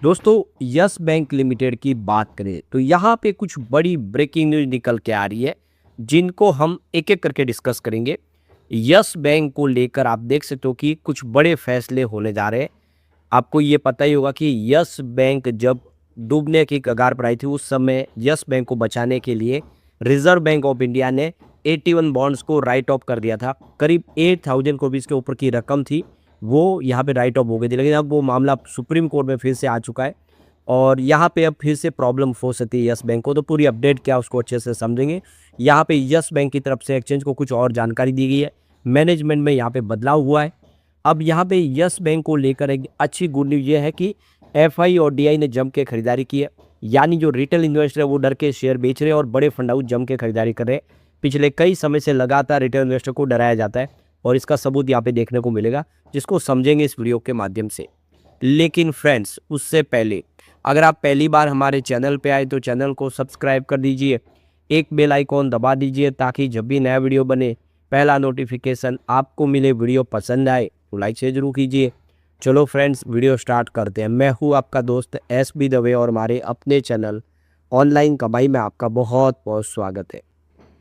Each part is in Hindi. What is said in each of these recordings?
दोस्तों, यस बैंक लिमिटेड की बात करें तो यहाँ पे कुछ बड़ी ब्रेकिंग न्यूज निकल के आ रही है, जिनको हम एक एक करके डिस्कस करेंगे। यस बैंक को लेकर आप देख सकते हो कि कुछ बड़े फैसले होने जा रहे हैं। आपको ये पता ही होगा कि यस बैंक जब डूबने की कगार पर आई थी, उस समय यस बैंक को बचाने के लिए रिजर्व बैंक ऑफ इंडिया ने 81 बॉन्ड्स को राइट ऑफ कर दिया था। करीब 8,000 करोड़ के ऊपर की रकम थी, वो यहाँ पे राइट ऑफ हो गई थी। लेकिन अब वो मामला सुप्रीम कोर्ट में फिर से आ चुका है और यहाँ पे अब फिर से प्रॉब्लम हो सकती है यस बैंक को। तो पूरी अपडेट क्या उसको अच्छे से समझेंगे। यहाँ पे यस बैंक की तरफ से एक्सचेंज को कुछ और जानकारी दी गई है। मैनेजमेंट में यहाँ पे बदलाव हुआ है। अब यहाँ पे यस बैंक को लेकर एक अच्छी गुड न्यूज ये है कि एफआई और डीआई ने जम के खरीदारी की है। यानी जो रिटेल इन्वेस्टर है वो डर के शेयर बेच रहे हैं और बड़े फंड हाउस जम के खरीदारी कर रहे हैं। पिछले कई समय से लगातार रिटेल इन्वेस्टर को डराया जाता है और इसका सबूत यहाँ पे देखने को मिलेगा, जिसको समझेंगे इस वीडियो के माध्यम से। लेकिन फ्रेंड्स, उससे पहले अगर आप पहली बार हमारे चैनल पे आए तो चैनल को सब्सक्राइब कर दीजिए, एक बेल आइकॉन दबा दीजिए ताकि जब भी नया वीडियो बने पहला नोटिफिकेशन आपको मिले। वीडियो पसंद आए तो लाइक शेयर जरूर कीजिए। चलो फ्रेंड्स, वीडियो स्टार्ट करते हैं। मैं हूँ आपका दोस्त SB दवे और हमारे अपने चैनल ऑनलाइन कमाई में आपका बहुत बहुत स्वागत है।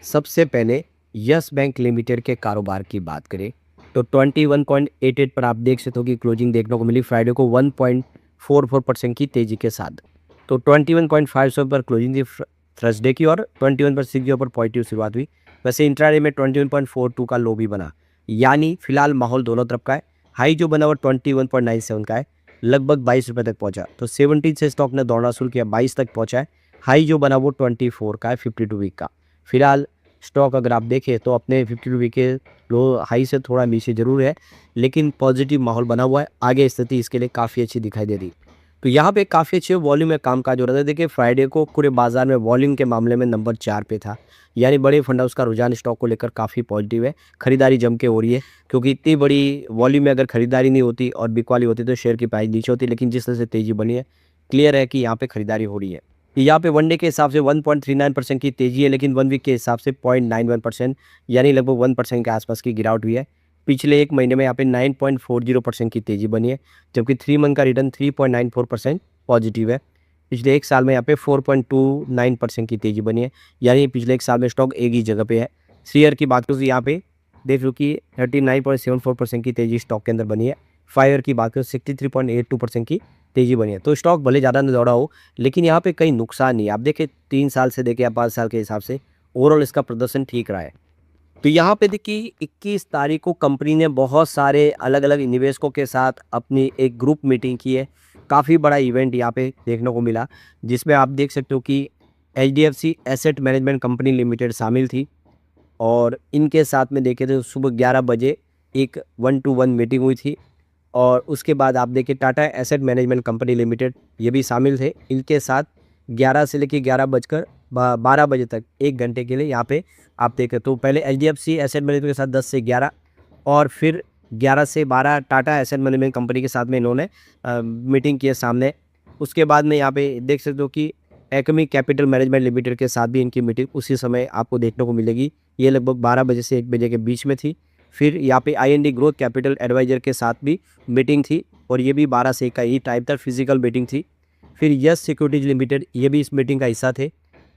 सबसे पहले यस बैंक लिमिटेड के कारोबार की बात करें तो 21.88 पर आप देख सकते हो कि क्लोजिंग देखने को मिली फ्राइडे को 1.44% की तेजी के साथ। तो 21.57 पर क्लोजिंग थी थर्सडे की और 21.60 पर पॉजिटिव शुरुआत हुई। वैसे इंट्राडे में 21.42 का लो भी बना। यानी फिलहाल माहौल दोनों तरफ का है। हाई जो बना वो 21.97 का है, लगभग 22 रुपये तक पहुंचा। तो 17 से स्टॉक ने दौड़ना शुरू किया, 22 तक पहुंचा है। हाई जो बना वो 24 का है, 52 वीक का। फिलहाल स्टॉक अगर आप देखें तो अपने 52 वीक के लो हाई से थोड़ा नीचे जरूर है, लेकिन पॉजिटिव माहौल बना हुआ है। आगे स्थिति इसके लिए काफ़ी अच्छी दिखाई दे रही। तो यहाँ पे काफ़ी अच्छे वॉल्यूम में कामकाज हो रहा था। देखिए, फ्राइडे को पूरे बाजार में वॉल्यूम के मामले में नंबर 4 पे था। यानी बड़े फंड हाउस का रुझान स्टॉक को लेकर काफ़ी पॉजिटिव है। खरीदारी जम के हो रही है, क्योंकि इतनी बड़ी वॉल्यूम में अगर खरीदारी नहीं होती और बिकवाली होती तो शेयर की प्राइस नीचे होती। लेकिन जिस तरह से तेजी बनी है, क्लियर है कि यहाँ पे खरीदारी हो रही है। यहाँ पे वनडे के हिसाब से 1.39% की तेजी है, लेकिन 1 वीक के हिसाब से 0.91% यानी लगभग 1% के आसपास की गिरावट हुई है। पिछले एक महीने में यहाँ पे 9.40% की तेजी बनी है, जबकि 3 मंथ का रिटर्न 3.94% पॉजिटिव है। पिछले एक साल में यहाँ पे 4.29% की तेजी बनी है, यानी पिछले एक साल में स्टॉक एक ही जगह पे है। शेयर की बात करूँ तो यहाँ पे देख लो कि 39.74% की तेजी स्टॉक के अंदर बनी है। फायर की बात करें 63.82% की तेजी बनी है। तो स्टॉक भले ज़्यादा न दौड़ा हो, लेकिन यहाँ पे कई नुकसान नहीं है। आप देखें 3 साल से देखें या 5 साल के हिसाब से ओवरऑल इसका प्रदर्शन ठीक रहा है। तो यहाँ पे देखिए 21 तारीख को कंपनी ने बहुत सारे अलग अलग निवेशकों के साथ अपनी एक ग्रुप मीटिंग की है। काफ़ी बड़ा इवेंट यहाँ पे देखने को मिला, जिसमें आप देख सकते हो कि HDFC asset management company limited शामिल थी और इनके साथ में देखे तो सुबह 11 बजे एक 1-to-1 मीटिंग हुई थी। और उसके बाद आप देखिए Tata asset management company limited ये भी शामिल थे। इनके साथ 11 से लेकर 11:12 बजे तक 1 घंटे के लिए यहाँ पे आप देखें तो पहले HDFC एसेट मैनेजमेंट के साथ 10 से 11 और फिर 11 से 12 टाटा एसेट मैनेजमेंट कंपनी के साथ में इन्होंने मीटिंग की है सामने। उसके बाद में यहाँ पे देख सकते हो कि एक्मी कैपिटल मैनेजमेंट लिमिटेड के साथ भी इनकी मीटिंग उसी समय आपको देखने को मिलेगी। ये लगभग 12 बजे से 1 बजे के बीच में थी। फिर यहाँ पे IND ग्रोथ कैपिटल एडवाइजर के साथ भी मीटिंग थी और ये भी 12 से 1 का ही टाइप था, फिजिकल मीटिंग थी। फिर यस सिक्योरिटीज लिमिटेड ये भी इस मीटिंग का हिस्सा थे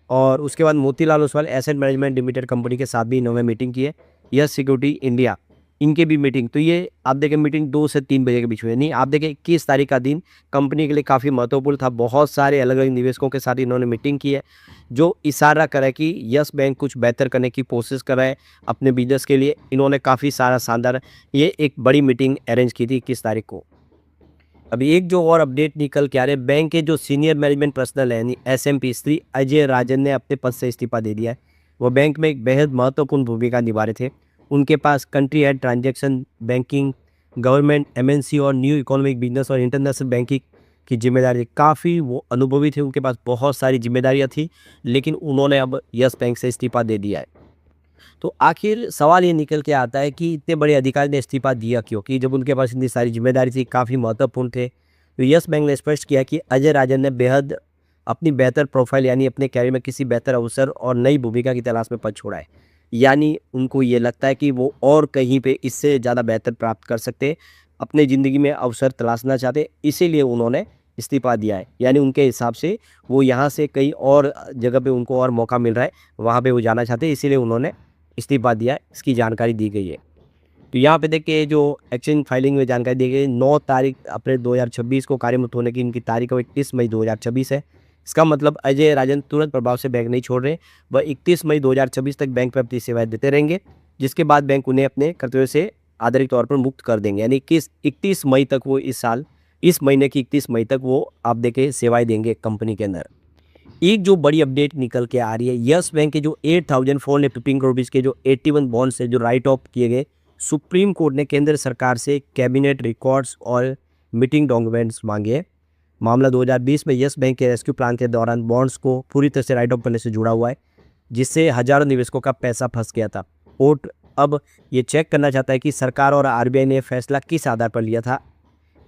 और उसके बाद Motilal Oswal asset management limited company के साथ भी इन्होंने मीटिंग की है। यस सिक्योरिटी इंडिया इनके भी मीटिंग। तो ये आप देखें मीटिंग 2 से 3 बजे के बीच में। नहीं, आप देखें 21 तारीख का दिन कंपनी के लिए काफ़ी महत्वपूर्ण था। बहुत सारे अलग अलग निवेशकों के साथ इन्होंने मीटिंग की है, जो इशारा करे कि यस बैंक कुछ बेहतर करने की कोशिश कर रहा है अपने बिजनेस के लिए। इन्होंने काफ़ी सारा शानदार ये एक बड़ी मीटिंग अरेंज की थी 21 तारीख को। अभी एक जो और अपडेट निकल के आ रहे हैं, बैंक के जो सीनियर मैनेजमेंट पर्सनल है यानी SMP श्री अजय राजन ने अपने पद से इस्तीफा दे दिया है। वो बैंक में एक बेहद महत्वपूर्ण भूमिका निभा रहे थे। उनके पास country head transaction banking, government, MNC और न्यू इकोनॉमिक बिजनेस और इंटरनेशनल बैंकिंग की जिम्मेदारी काफ़ी वो अनुभवी थे। उनके पास बहुत सारी जिम्मेदारियां थी, लेकिन उन्होंने अब यस बैंक से इस्तीफा दे दिया है। तो आखिर सवाल ये निकल के आता है कि इतने बड़े अधिकारी ने इस्तीफा दिया क्यों? कि जब उनके पास इतनी सारी जिम्मेदारी थी, काफ़ी महत्वपूर्ण थे। तो यस बैंक ने स्पष्ट किया कि अजय राजन ने बेहद अपनी बेहतर प्रोफाइल यानी अपने कैरियर में किसी बेहतर अवसर और नई भूमिका की तलाश में पद छोड़ा है। यानी उनको ये लगता है कि वो और कहीं पे इससे ज़्यादा बेहतर प्राप्त कर सकते, अपने ज़िंदगी में अवसर तलाशना चाहते, इसीलिए उन्होंने इस्तीफा दिया है, यानी उनके हिसाब से वो यहाँ से कहीं और जगह पे उनको और मौका मिल रहा है, वहाँ पे वो जाना चाहते हैं, इसीलिए उन्होंने इस्तीफा दिया है, इसकी जानकारी दी गई है। तो यहाँ पे देखिए जो एक्सचेंज फाइलिंग में जानकारी दी गई 9 तारीख अप्रैल 2026 को कार्यमुक्त होने की इनकी तारीख 31 मई 2026 है। इसका मतलब अजय राजन तुरंत प्रभाव से बैंक नहीं छोड़ रहे, वह 31 मई 2026 तक बैंक में अपनी सेवाएं देते रहेंगे, जिसके बाद बैंक उन्हें अपने कर्तव्य से आधारित तौर पर मुक्त कर देंगे। यानी 31 मई तक वो इस महीने की 31 मई तक वो आप देखें सेवाएं देंगे कंपनी के अंदर। एक जो बड़ी अपडेट निकल के आ रही है, यस बैंक के जो 8,415 करोड़ रुपीज़ के जो 81 बॉन्ड्स है जो राइट ऑफ किए गए, सुप्रीम कोर्ट ने केंद्र सरकार से कैबिनेट रिकॉर्ड्स और मीटिंग डॉक्यूमेंट्स मांगे हैं। मामला 2020 में यस बैंक के रेस्क्यू प्लान के दौरान बॉन्ड्स को पूरी तरह से राइट ऑफ करने से जुड़ा हुआ है, जिससे हजारों निवेशकों का पैसा फंस गया था। कोर्ट अब ये चेक करना चाहता है कि सरकार और आरबीआई ने फैसला किस आधार पर लिया था।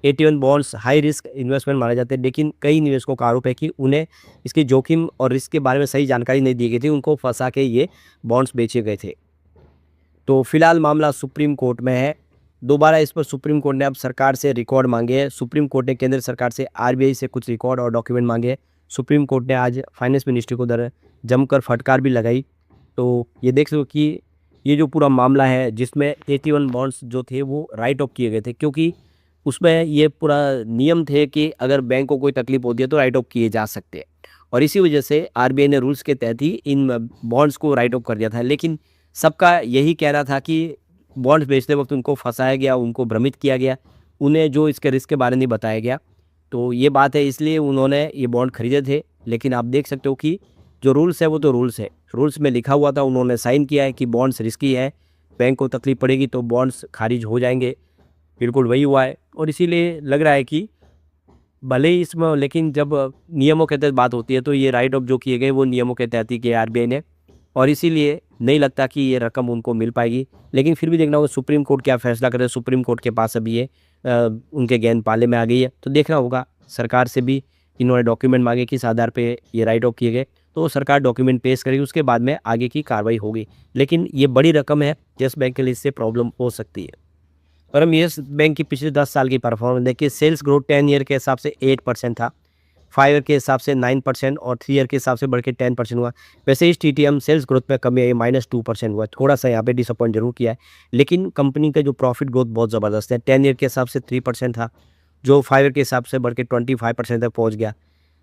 81 बॉन्ड्स हाई रिस्क इन्वेस्टमेंट माने जाते हैं, लेकिन कई निवेशकों का आरोप है कि उन्हें इसके जोखिम और रिस्क के बारे में सही जानकारी नहीं दी गई थी, उनको फंसा के ये बॉन्ड्स बेचे गए थे। तो फिलहाल मामला सुप्रीम कोर्ट में है। दोबारा इस पर सुप्रीम कोर्ट ने अब सरकार से रिकॉर्ड मांगे हैं। सुप्रीम कोर्ट ने केंद्र सरकार से आरबीआई से कुछ रिकॉर्ड और डॉक्यूमेंट मांगे हैं। सुप्रीम कोर्ट ने आज फाइनेंस मिनिस्ट्री को जमकर फटकार भी लगाई। तो ये देख सकते हो कि ये जो पूरा मामला है जिसमें 81 बॉन्ड्स जो थे वो राइट ऑफ किए गए थे, क्योंकि उसमें ये पूरा नियम थे कि अगर बैंक को कोई तकलीफ होती है तो राइट ऑफ किए जा सकते हैं, और इसी वजह से आरबीआई ने रूल्स के तहत ही इन बॉन्ड्स को राइट ऑफ कर दिया था। लेकिन सबका यही कहना था कि बॉन्ड्स बेचते वक्त उनको फंसाया गया, उनको भ्रमित किया गया, उन्हें जो इसके रिस्क के बारे में बताया गया। तो ये बात है, इसलिए उन्होंने ये बॉन्ड खरीदे थे। लेकिन आप देख सकते हो कि जो रूल्स है वो तो रूल्स है, रूल्स में लिखा हुआ था, उन्होंने साइन किया है कि बॉन्ड्स रिस्की है, बैंक को तकलीफ पड़ेगी तो बॉन्ड्स खारिज हो जाएंगे। बिल्कुल वही हुआ है, और इसीलिए लग रहा है कि भले ही इसमें, लेकिन जब नियमों के तहत बात होती है तो ये राइट ऑफ जो किए गए वो नियमों के तहत ही किया आरबीआई ने, और इसीलिए नहीं लगता कि ये रकम उनको मिल पाएगी। लेकिन फिर भी देखना होगा सुप्रीम कोर्ट क्या फैसला करे। सुप्रीम कोर्ट के पास अभी ये उनके गेंद पाले में आ गई है, तो देखना होगा। सरकार से भी इन्होंने डॉक्यूमेंट मांगे किस आधार पे ये राइट ऑफ किए गए, तो सरकार डॉक्यूमेंट पेश करेगी, उसके बाद में आगे की कार्रवाई होगी। लेकिन ये बड़ी रकम है, यस बैंक के लिए इससे प्रॉब्लम हो सकती है। और हम यस बैंक की पिछले 10 साल की परफॉर्मेंस देखिए, सेल्स ग्रोथ 10 ईयर के हिसाब से 8% था, 5 ईयर के हिसाब से 9% और 3 ईयर के हिसाब से बढ़ के 10% हुआ। वैसे इस टीटीएम सेल्स ग्रोथ में कमी आई, -2% हुआ, थोड़ा सा यहाँ पे डिसअपॉइंट जरूर किया है। लेकिन कंपनी का जो प्रॉफिट ग्रोथ बहुत ज़बरदस्त है, 10 ईयर के हिसाब से 3% था, जो 5 ईयर के हिसाब से बढ़ के 25% तक पहुँच गया,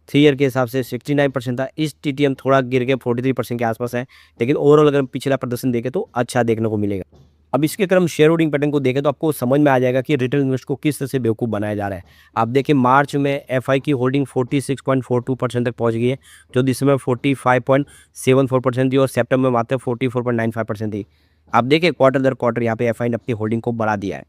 3 ईयर के हिसाब से 69% था। इस टीटीएम थोड़ा गिर के 43% के आसपास है, लेकिन ओवरऑल अगर पिछला प्रदर्शन देखें तो अच्छा देखने को मिलेगा। अब इसके अगर हम शेयर होल्डिंग पैटर्न को देखें तो आपको समझ में आ जाएगा कि रिटेल इन्वेस्टर को किस तरह से बेवकूफ़ बनाया जा रहा है। आप देखिए मार्च में एफआई की होल्डिंग 46.42% तक पहुंच गई है, जो दिसंबर 45.74% थी और सितंबर में मात्र 44.95% थी। आप देखिए क्वार्टर दर क्वार्टर यहाँ पे एफआई ने अपनी होल्डिंग को बढ़ा दिया है।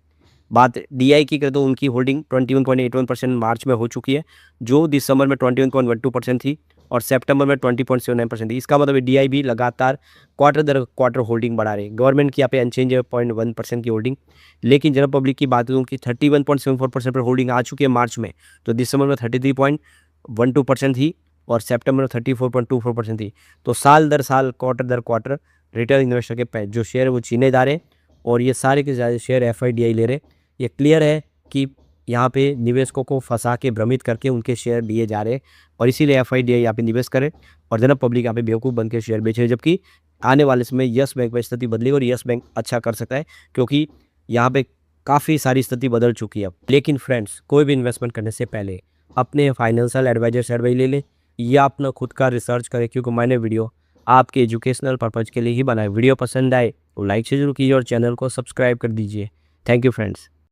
बात डीआई की करें तो उनकी होल्डिंग 21.81% मार्च में हो चुकी है, जो दिसंबर में 21.12% थी और सितंबर में 20.79% थी। इसका मतलब डीआई भी लगातार क्वार्टर दर क्वार्टर होल्डिंग बढ़ा रही है। गवर्नमेंट की यहाँ पे अनचेंज है 0.1% की होल्डिंग, लेकिन जनरल पब्लिक की बात है उनकी 31.74% पर होल्डिंग आ चुकी है मार्च में, तो दिसंबर में 33.12% थी और सितंबर में 34.24% थी। तो साल दर साल क्वार्टर दर क्वार्टर रिटेल इन्वेस्टर के जो शेयर है वो छीने जा रहे हैं, और ये सारे के ज़्यादा शेयर एफआईडीआई ले रहे हैं। ये क्लियर है कि यहाँ पे निवेशकों को फंसा के भ्रमित करके उनके शेयर लिए जा रहे हैं, और इसीलिए एफआईडीआई यहाँ पे निवेश करे और जनरल पब्लिक यहाँ पे बेवकूफ़ बन के शेयर बेचे। जबकि आने वाले समय यस बैंक में स्थिति बदलेगी और यस बैंक अच्छा कर सकता है, क्योंकि यहाँ पे काफ़ी सारी स्थिति बदल चुकी है। लेकिन फ्रेंड्स, कोई भी इन्वेस्टमेंट करने से पहले अपने फाइनेंशियल एडवाइजर से एडवाइस ले लें या अपना खुद का रिसर्च करें, क्योंकि मैंने वीडियो आपके एजुकेशनल पर्पज़ के लिए ही बनाए। वीडियो पसंद आए तो लाइक से जरूर कीजिए और चैनल को सब्सक्राइब कर दीजिए। Thank you friends.